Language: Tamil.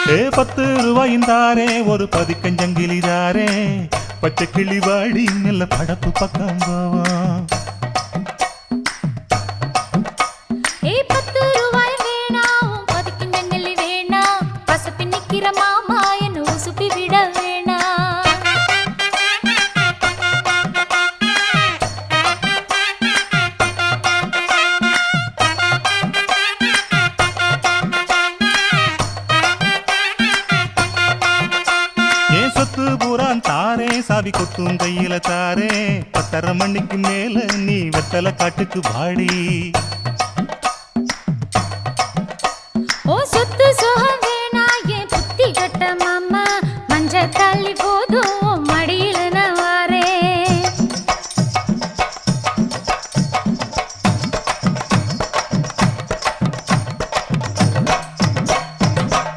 10 ரூபாயும் தாரே ஒரு பதிக்கஞ்சங்கிலி தாரே பச்சை கிளி வாடி நல்ல படப்பு பக்கம் போவோம். 10 ரூபாய் வேணாம் பதிக்கஞ்சங்கிலி வேணாம் பசப்பி நிக்கிற மாமா என்ன உசுப்பி விட வேணாம். சொத்து பூரான் தாரே சாவி கொத்தும் கையில தாரே 10:30 மணிக்கு மேல நீ வெத்தலை காட்டுக்கு வாடி.